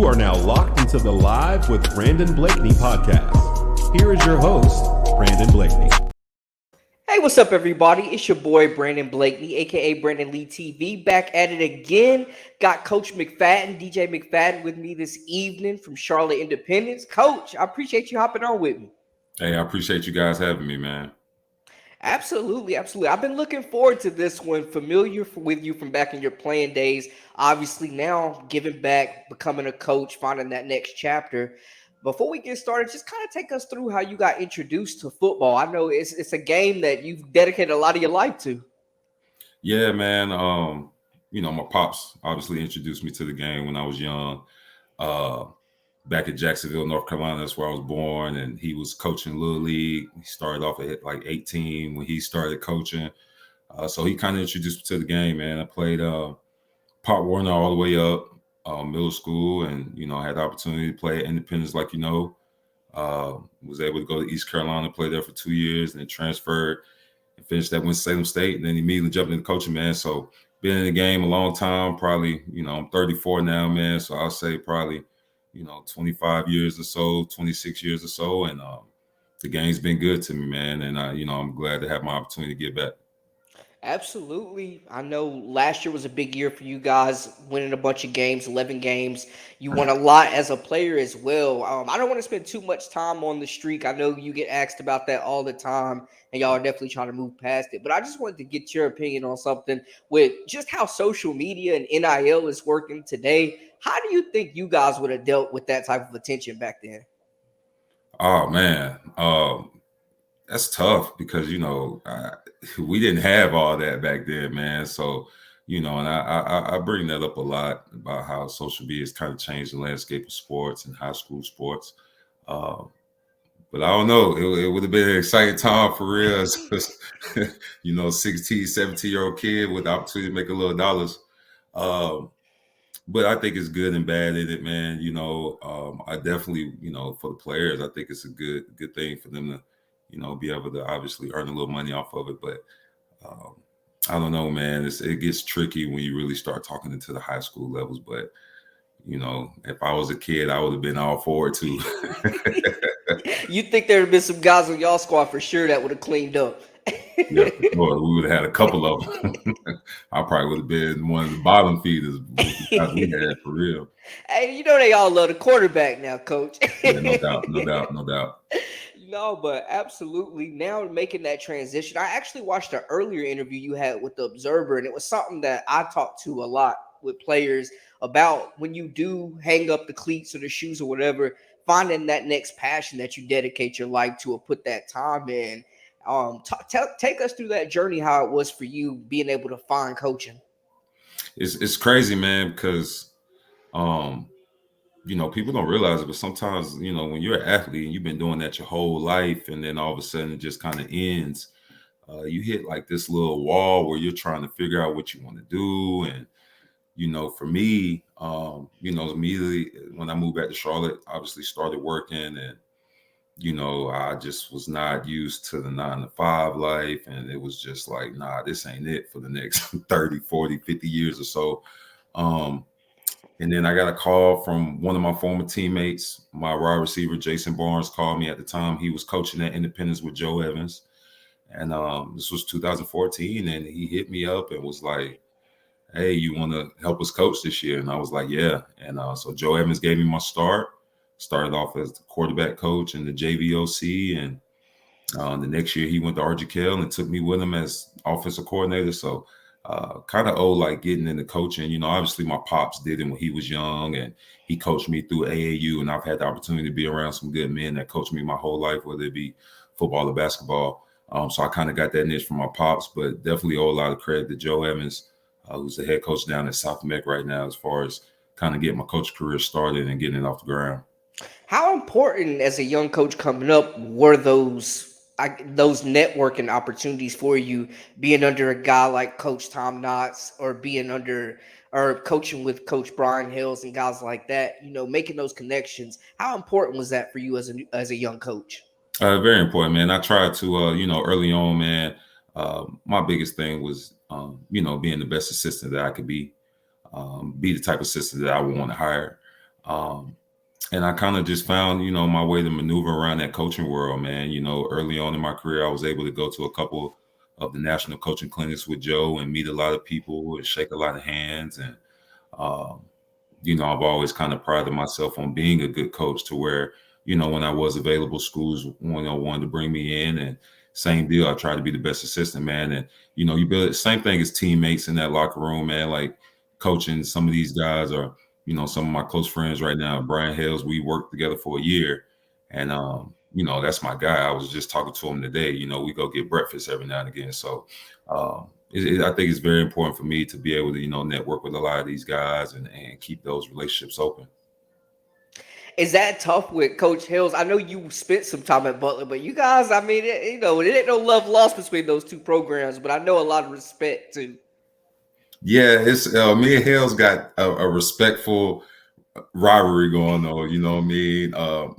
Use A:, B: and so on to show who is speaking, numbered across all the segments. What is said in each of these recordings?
A: You are now locked into the Live with Brandon Blakeney podcast. Here is your host, Brandon Blakeney.
B: Hey, what's up, everybody? It's your boy, Brandon Blakeney, a.k.a. Brandon Lee TV, back at it again. Got Coach McFadden, DJ McFadden, with me this evening from Charlotte Independence. Coach, I appreciate you hopping on with me.
C: Hey, I appreciate you guys having me, man.
B: Absolutely. I've been looking forward to this one, familiar with you from back in your playing days. Obviously, now giving back, becoming a coach, finding that next chapter. Before we get started, just kind of take us through how you got introduced to football. I know it's a game that you've dedicated a lot of your life to.
C: Yeah, man. My pops obviously introduced me to the game when I was young. Back at Jacksonville, North Carolina, that's where I was born, and he was coaching Little League. He started off at like 18 when he started coaching. So he kind of introduced me to the game, man. I played Pop Warner all the way up middle school, and I had the opportunity to play at Independence, like was able to go to East Carolina, play there for 2 years, and then transferred and finished at Winston-Salem State, and then immediately jumped into coaching, man. So been in the game a long time, probably, I'm 34 now, man. So I'll say probably, 25 years or so, 26 years or so. And the game's been good to me, man. And, I'm glad to have my opportunity to get back.
B: Absolutely. I know last year was a big year for you guys, winning a bunch of games, 11 games. You won a lot as a player as well. I don't want to spend too much time on the streak. I know you get asked about that all the time, and y'all are definitely trying to move past it. But I just wanted to get your opinion on something with just how social media and NIL is working today. How do you think you guys would have dealt with that type of attention back then?
C: Oh, man. That's tough because, we didn't have all that back then, man. So, and I bring that up a lot about how social media has kind of changed the landscape of sports and high school sports. But I don't know, it would have been an exciting time for real. 16, 17-year-old kid with the opportunity to make a little dollars. But I think it's good and bad in it, man. I definitely, for the players, I think it's a good thing for them to, be able to obviously earn a little money off of it. But I don't know, man. It gets tricky when you really start talking into the high school levels. But, if I was a kid, I would have been all for it too.
B: You think there would have been some guys on y'all squad for sure that would have cleaned up?
C: Yeah, for sure. We would have had a couple of them. I probably would have been one of the bottom feeders we had for real.
B: Hey, they all love the quarterback now, Coach.
C: Yeah, no doubt.
B: No, but absolutely. Now making that transition, I actually watched an earlier interview you had with the Observer, and it was something that I talked to a lot with players about when you do hang up the cleats or the shoes or whatever, finding that next passion that you dedicate your life to or put that time in. Take us through that journey, how it was for you being able to find coaching.
C: It's crazy, man, because people don't realize it, but sometimes, when you're an athlete and you've been doing that your whole life, and then all of a sudden it just kind of ends, you hit like this little wall where you're trying to figure out what you want to do. And, for me, immediately when I moved back to Charlotte, obviously started working, and, I just was not used to the 9-to-5 life. And it was just like, nah, this ain't it for the next 30, 40, 50 years or so. And then I got a call from one of my former teammates, my wide receiver, Jason Barnes, called me at the time. He was coaching at Independence with Joe Evans. And this was 2014. And he hit me up and was like, hey, you want to help us coach this year? And I was like, yeah. And so Joe Evans gave me my start. Started off as the quarterback coach in the JVOC. And the next year he went to RGKL and took me with him as offensive coordinator. So kind of like getting into coaching. Obviously my pops did it when he was young, and he coached me through AAU, and I've had the opportunity to be around some good men that coached me my whole life, whether it be football or basketball. So I kind of got that niche from my pops, but definitely owe a lot of credit to Joe Evans, who's the head coach down at South Meck right now, as far as kind of getting my coach career started and getting it off the ground.
B: How important as a young coach coming up were those networking opportunities for you, being under a guy like Coach Tom Knotts, or being under or coaching with Coach Brian Hills and guys like that, making those connections? How important was that for you as a young coach?
C: Very important, man. I tried to, early on, man, my biggest thing was, being the best assistant that I could be the type of assistant that I would want to hire. Um, and I kind of just found, my way to maneuver around that coaching world, man. Early on in my career, I was able to go to a couple of the national coaching clinics with Joe and meet a lot of people and shake a lot of hands. And, um, I've always kind of prided myself on being a good coach to where, when I was available, schools, wanted to bring me in, and same deal. I tried to be the best assistant, man. And, you build it, same thing as teammates in that locker room, man. Like coaching, some of these guys are, some of my close friends right now. Brian Hales, we worked together for a year. And, that's my guy. I was just talking to him today. We go get breakfast every now and again. So, I think it's very important for me to be able to, network with a lot of these guys and keep those relationships open.
B: Is that tough with Coach Hills? I know you spent some time at Butler, but you guys, I mean, it ain't no love lost between those two programs, but I know a lot of respect too.
C: Yeah, it's me and Hales got a respectful rivalry going on. You know what I mean?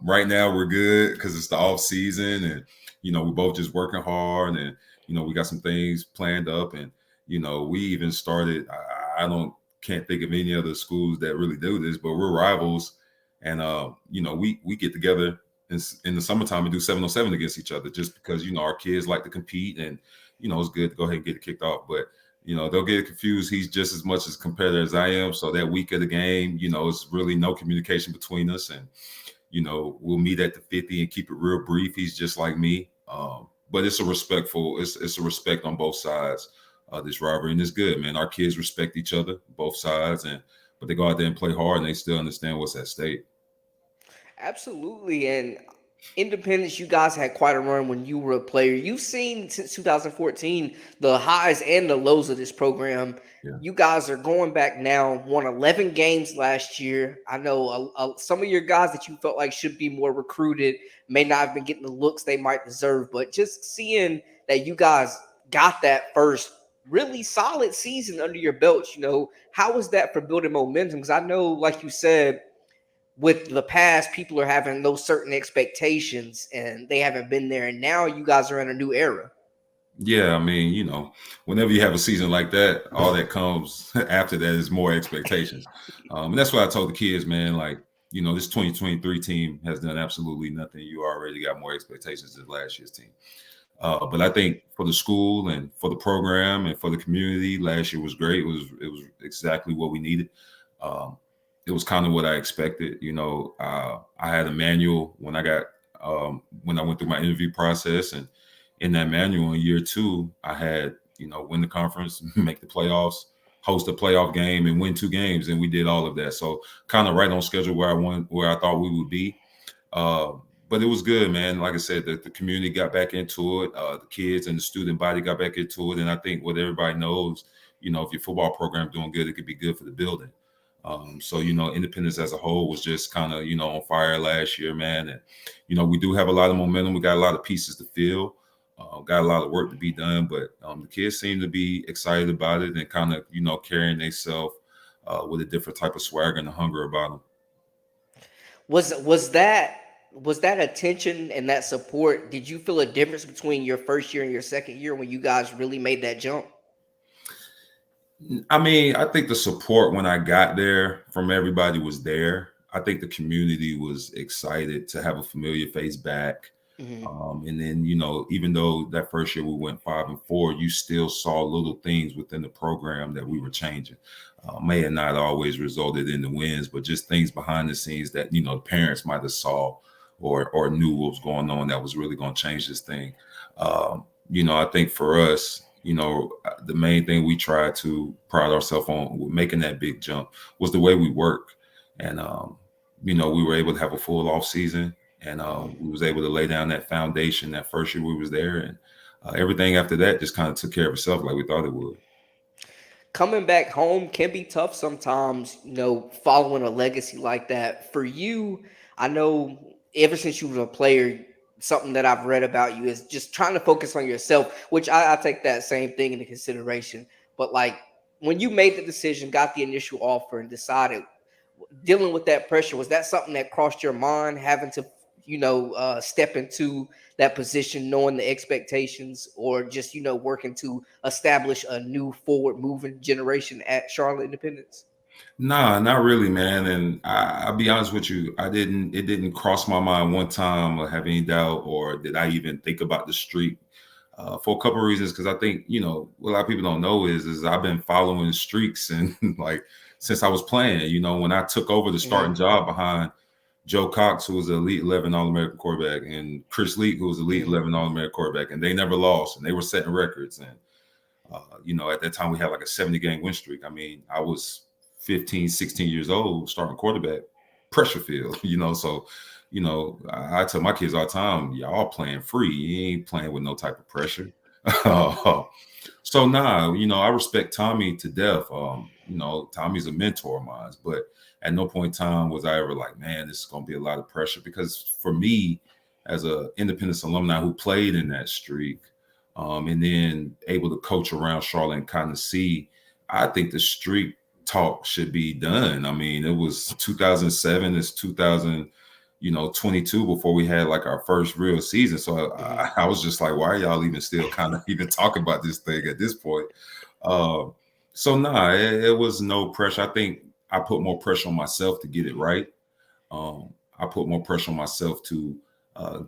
C: Right now we're good because it's the off season, and we're both just working hard, and we got some things planned up, and we even started. I don't can't think of any other schools that really do this, but we're rivals, and we get together in the summertime and do 7-on-7 against each other just because our kids like to compete, and it's good to go ahead and get it kicked off, but. They'll get confused. He's just as much as a competitor as I am. So that week of the game, it's really no communication between us. And, we'll meet at the 50 and keep it real brief. He's just like me. But it's it's a respect on both sides of this rivalry. And it's good, man. Our kids respect each other, both sides. But they go out there and play hard and they still understand what's at stake.
B: Absolutely. And Independence, you guys had quite a run when you were a player. You've seen since 2014 the highs and the lows of this program.
C: Yeah.
B: You guys are going back now, won 11 games last year. I know some of your guys that you felt like should be more recruited may not have been getting the looks they might deserve, but just seeing that you guys got that first really solid season under your belts, how was that for building momentum? Because I know, like you said, with the past, people are having those certain expectations and they haven't been there. And now you guys are in a new era.
C: Yeah, I mean, whenever you have a season like that, all that comes after that is more expectations. And that's why I told the kids, man, like, this 2023 team has done absolutely nothing. You already got more expectations than last year's team. But I think for the school and for the program and for the community, last year was great. It was exactly what we needed. Um, it was kind of what I expected. I had a manual when I went through my interview process, and in that manual in year 2, I had win the conference, make the playoffs, host a playoff game, and win 2 games, and we did all of that. So kind of right on schedule where I thought we would be. Uh, but it was good, man. Like I said, the community got back into it. The kids and the student body got back into it. And I think what everybody knows, if your football program doing good, it could be good for the building. So, Independence as a whole was just kind of, on fire last year, man. And, we do have a lot of momentum. We got a lot of pieces to fill. Got a lot of work to be done. But the kids seem to be excited about it and kind of, carrying themselves with a different type of swagger and a hunger about them.
B: Was that attention and that support? Did you feel a difference between your first year and your second year when you guys really made that jump?
C: I mean, I think the support when I got there from everybody was there. I think the community was excited to have a familiar face back.
B: Mhm.
C: And then, even though that first year we went 5-4, you still saw little things within the program that we were changing. May have not always resulted in the wins, but just things behind the scenes that, parents might have saw or knew what was going on that was really going to change this thing. I think for us, the main thing we tried to pride ourselves on with making that big jump was the way we work. And, we were able to have a full off season, and we was able to lay down that foundation that first year we was there. And everything after that just kind of took care of itself like we thought it would.
B: Coming back home can be tough sometimes, following a legacy like that. For you, I know ever since you were a player, something that I've read about you is just trying to focus on yourself, which I take that same thing into consideration. But like when you made the decision, got the initial offer, and decided dealing with that pressure, was that something that crossed your mind, having to step into that position knowing the expectations, or just working to establish a new forward moving generation at Charlotte Independence?
C: Nah, not really, man. And I'll be honest with you, it didn't cross my mind one time or have any doubt, or did I even think about the streak for a couple of reasons. Because I think, what a lot of people don't know is I've been following streaks and like since I was playing, when I took over the starting
B: Mm-hmm.
C: job behind Joe Cox, who was the Elite 11 All-American quarterback, and Chris Leak, who was the Elite
B: Mm-hmm.
C: 11 All-American quarterback, and they never lost, and they were setting records. And at that time we had like a 70-game win streak. I mean, I was 15, 16 years old, starting quarterback, pressure field, so, I tell my kids all the time, y'all playing free. You ain't playing with no type of pressure. So nah, I respect Tommy to death. Tommy's a mentor of mine, but at no point in time was I ever like, man, this is gonna be a lot of pressure. Because for me, as a Independence alumni who played in that streak, and then able to coach around Charlotte and kind of see, I think the streak talk should be done. I mean, it was 2007, it's 2022 before we had like our first real season. So
B: Mm-hmm.
C: I was just like, why are y'all even still kind of even talking about this thing at this point? Uh, so nah, it was no pressure. I think I put more pressure on myself to get it right. I put more pressure on myself to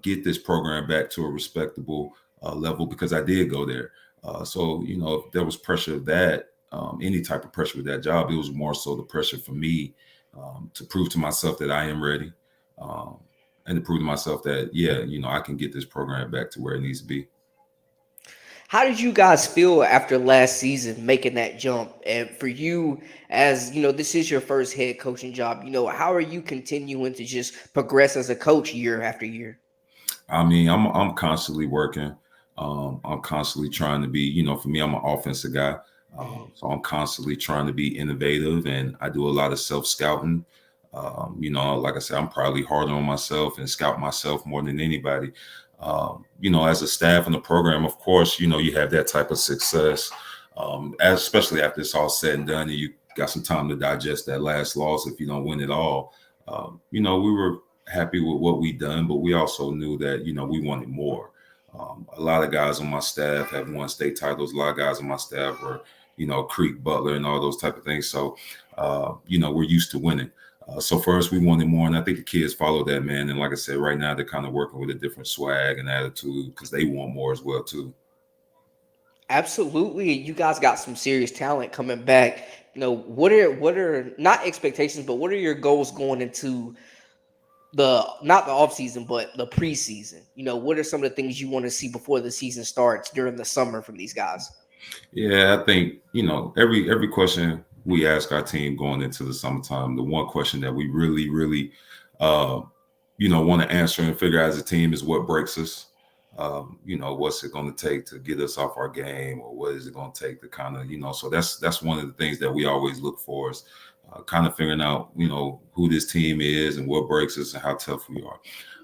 C: get this program back to a respectable level because I did go there. So, if there was pressure of that, any type of pressure with that job, it was more so the pressure for me to prove to myself that I am ready, um, and to prove to myself that, yeah, I can get this program back to where it needs to be.
B: How did you guys feel after last season making that jump? And for you, as this is your first head coaching job, how are you continuing to just progress as a coach year after year?
C: I mean, I'm constantly working. I'm constantly trying to be, for me, I'm an offensive guy.
B: Mhm.
C: So I'm constantly trying to be innovative, and I do a lot of self scouting. Like I said, I'm probably harder on myself and scout myself more than anybody. As a staff in the program, of course, you have that type of success, especially after it's all said and done, and you got some time to digest that last loss if you don't win it all. We were happy with what we done, but we also knew that we wanted more. A lot of guys on my staff have won state titles. A lot of guys on my staff were, Creek, Butler, and all those type of things. So, we're used to winning. So for us, we wanted more, and I think the kids follow that, man. And like I said, right now they're kind of working with a different swag and attitude because they want more as well too.
B: Absolutely, you guys got some serious talent coming back. What are not expectations, but what are your goals going into the not the off season, but the preseason? What are some of the things you want to see before the season starts during the summer from these guys?
C: Yeah, I think every question we ask our team going into the summertime, the one question that we really, really, uh, want to answer and figure out as a team is what breaks us. What's it going to take to get us off our game, or what is it going to take to kind of, So that's one of the things that we always look for is kind of figuring out, who this team is and what breaks us and how tough we are.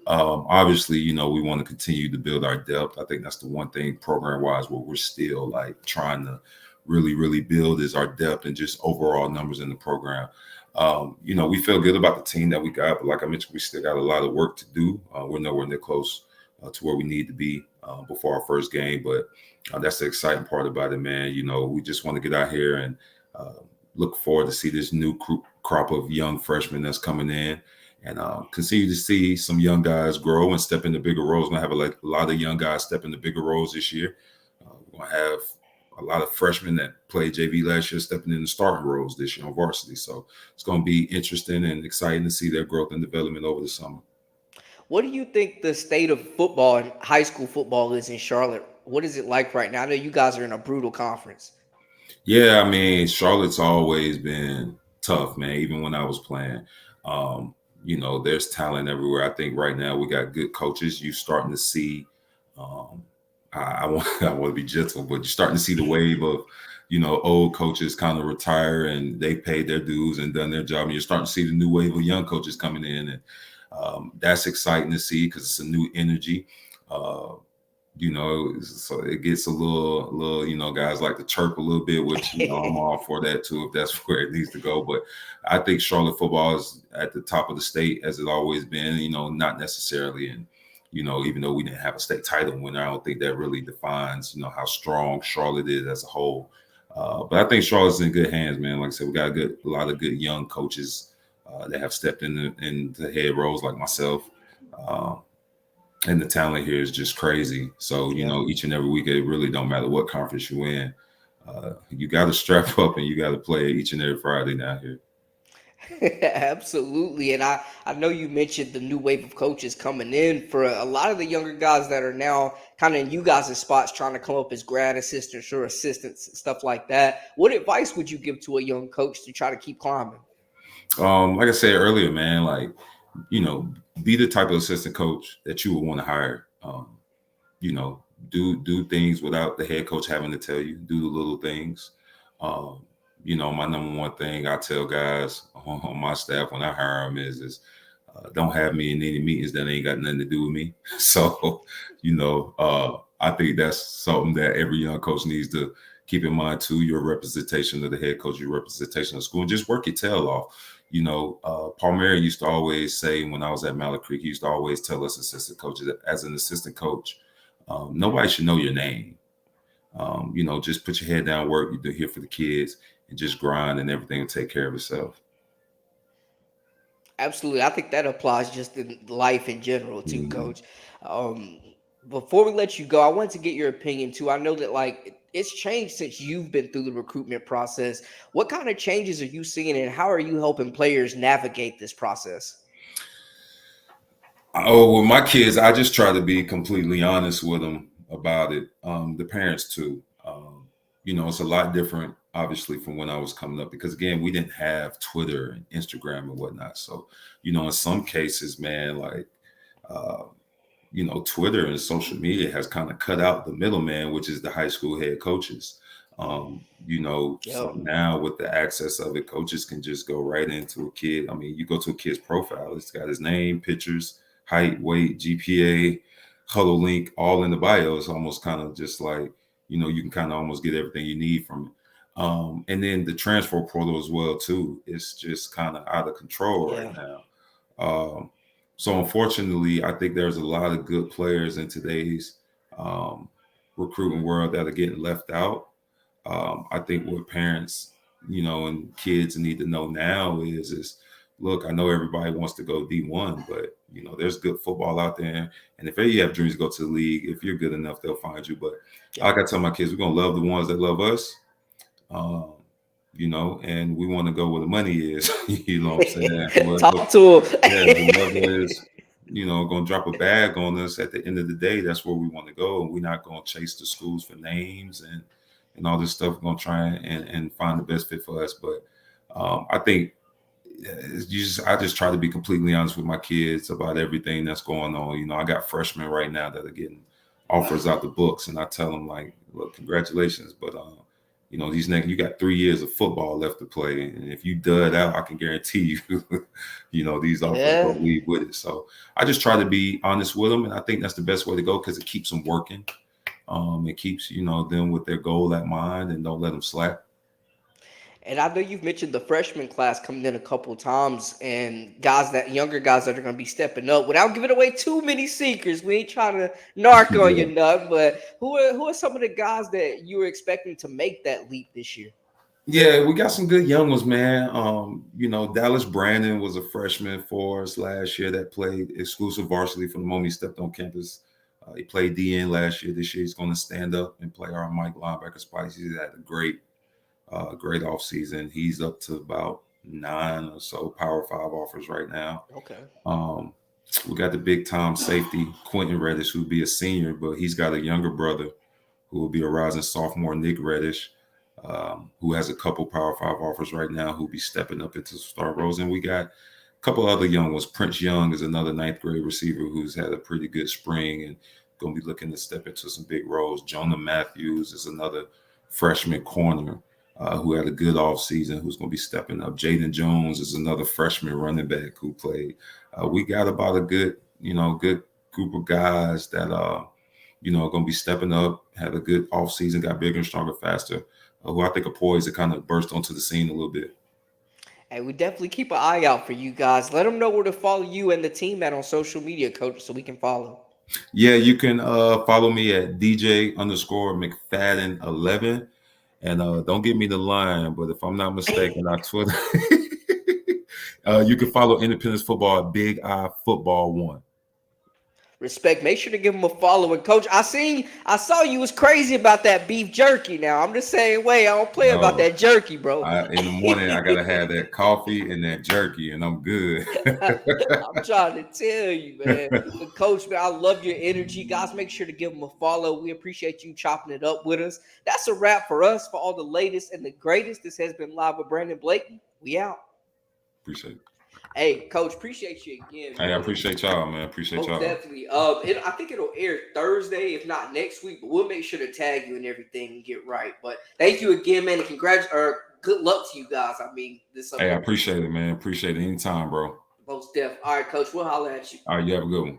C: Obviously, we want to continue to build our depth. I think that's the one thing program wise where we're still like trying to really, really build is our depth and just overall numbers in the program. We feel good about the team that we got, but like I mentioned, we still got a lot of work to do. We're nowhere near close to where we need to be before our first game, but that's the exciting part about it, man. We just want to get out here and uh, look forward to see this new crop of young freshmen that's coming in, and continue to see some young guys grow and step into bigger roles. We're gonna have a lot of young guys step into bigger roles this year. We're gonna have a lot of freshmen that played JV last year stepping into starting roles this year on varsity. So it's gonna be interesting and exciting to see their growth and development over the summer.
B: What do you think the state of football and high school football is in Charlotte? What is it like right now? I know you guys are in a brutal conference.
C: Yeah, I mean, Charlotte's always been tough, man. Even when I was playing, there's talent everywhere. I think right now we got good coaches. You starting to see, um, I want I want to be gentle, but you're starting to see the wave of, old coaches kind of retire and they paid their dues and done their job, and you're starting to see the new wave of young coaches coming in, and that's exciting to see because it's a new energy. Uh, so it gets a little, guys like to chirp a little bit, which, I'm all for that too, if that's where it needs to go. But I think Charlotte football is at the top of the state as it always been, not necessarily. And, even though we didn't have a state title winner, I don't think that really defines, how strong Charlotte is as a whole. But I think Charlotte's in good hands, man. Like I said, we got a lot of good young coaches that have stepped into head roles like myself. Uh, and the talent here is just crazy. So,
B: Yeah.
C: each and every week, it really don't matter what conference you in. You got to strap up and you got to play each and every Friday down here.
B: Absolutely. And I know you mentioned the new wave of coaches coming in for a lot of the younger guys that are now kind of in you guys' spots trying to come up as grad assistants or assistants, stuff like that. What advice would you give to a young coach to try to keep climbing?
C: Like I said earlier, man, like, you know, be the type of assistant coach that you would want to hire. You know, do things without the head coach having to tell you. Do the little things. Um, my number one thing I tell guys on my staff when I hire them is don't have me in any meetings that ain't got nothing to do with me. So, I think that's something that every young coach needs to keep in mind too. Your representation of the head coach, your representation of school, and just work your tail off. Palmieri used to always say when I was at Mallard Creek, he used to always tell us assistant coaches that as an assistant coach, nobody should know your name. Just put your head down, work. You're here for the kids, and just grind, and everything will take care of itself.
B: Absolutely. I think that applies just in life in general too,
C: Mhm.
B: coach. Um, Before we let you go, I want to get your opinion too. I know that it's changed since you've been through the recruitment process. What kind of changes are you seeing and how are you helping players navigate this process?
C: Oh, with my kids, I just try to be completely honest with them about it. The parents too. It's a lot different, obviously, from when I was coming up because again, we didn't have Twitter and Instagram and whatnot. So, in some cases, man, like, uh, Twitter and social media has kind of cut out the middleman, which is the high school head coaches. So
B: Yep.
C: now with the access of it, coaches can just go right into a kid. I mean, you go to a kid's profile, it's got his name, pictures, height, weight, GPA, huddle link, all in the bio. It's almost kind of just like, you can kind of almost get everything you need from it. And then the transfer portal as well, too. It's just kind of out of control right
B: Yeah.
C: now. So unfortunately, I think there's a lot of good players in today's um, recruiting world that are getting left out. I think what parents, and kids need to know now is look, I know everybody wants to go D1, but there's good football out there. And if you have dreams to go to the league, if you're good enough, they'll find you. But
B: Yeah.
C: like I tell my kids, we're gonna love the ones that love us. Um, and we want to go where the money is. You know what I'm saying?
B: Talk to
C: Yeah,
B: him.
C: whoever is, gonna drop a bag on us at the end of the day, that's where we want to go. And we're not gonna chase the schools for names and all this stuff. We're gonna try and find the best fit for us. But I think I just try to be completely honest with my kids about everything that's going on. I got freshmen right now that are getting offers out the books, and I tell them like, look, congratulations, but these next you got 3 years of football left to play, and if you dud out, I can guarantee you, these offers
B: Yeah.
C: don't leave with it. So I just try to be honest with them, and I think that's the best way to go because it keeps them working. It keeps them with their goal at mind, and don't let them slack.
B: And I know you've mentioned the freshman class coming in a couple times and guys that younger guys that are going to be stepping up without giving away too many secrets. We ain't trying to narc on
C: Yeah.
B: you, Nut, but who are some of the guys that you were expecting to make that leap this year?
C: Yeah, we got some good young ones, man. Dallas Brandon was a freshman for us last year that played exclusive varsity from the moment he stepped on campus. He played DN last year. This year he's going to stand up and play our Mike linebacker spot. He's had a great off season. He's up to about 9 or so Power Five offers right now.
B: Okay.
C: Um, we got the big time safety Quentin Reddish, who'd be a senior, but he's got a younger brother who will be a rising sophomore, Nick Reddish, who has a couple Power Five offers right now, who'll be stepping up into start roles. And we got a couple other young ones. Prince Young is another ninth grade receiver who's had a pretty good spring and going to be looking to step into some big roles. Jonah Matthews is another freshman corner who had a good offseason who's going to be stepping up. Jaden Jones is another freshman running back who played. We got about a good group of guys that are going to be stepping up, had a good offseason, got bigger and stronger faster, who I think are poised to kind of burst onto the scene a little bit.
B: Hey, we definitely keep an eye out for you guys. Let them know where to follow you and the team at on social media, coach, so we can follow.
C: Yeah, you can follow me at DJ underscore McFadden 11. And don't get me the line, but if I'm not mistaken, our Twitter, you can follow Independence Football at Big Eye Football 1.
B: Respect. Make sure to give him a follow. And Coach, I saw you was crazy about that beef jerky. Now I'm the same way. I don't play about
C: No,
B: that jerky, bro.
C: in the morning I gotta have that coffee and that jerky, and I'm good.
B: I'm trying to tell you, man. But Coach, man, I love your energy. Guys, make sure to give him a follow. We appreciate you chopping it up with us. That's a wrap for us. For all the latest and the greatest, this has been Live with Brandon Blakey. We out.
C: Appreciate it.
B: Hey, Coach, appreciate you again, man.
C: Hey, I appreciate y'all, man. Appreciate y'all.
B: Definitely. I think it'll air Thursday, if not next week. But we'll make sure to tag you and everything and get right. But thank you again, man, and good luck to you guys. I mean,
C: Hey, I appreciate it, man. Appreciate it anytime, bro.
B: Most def. All right, Coach. We'll holler at you.
C: All right, you have a good one.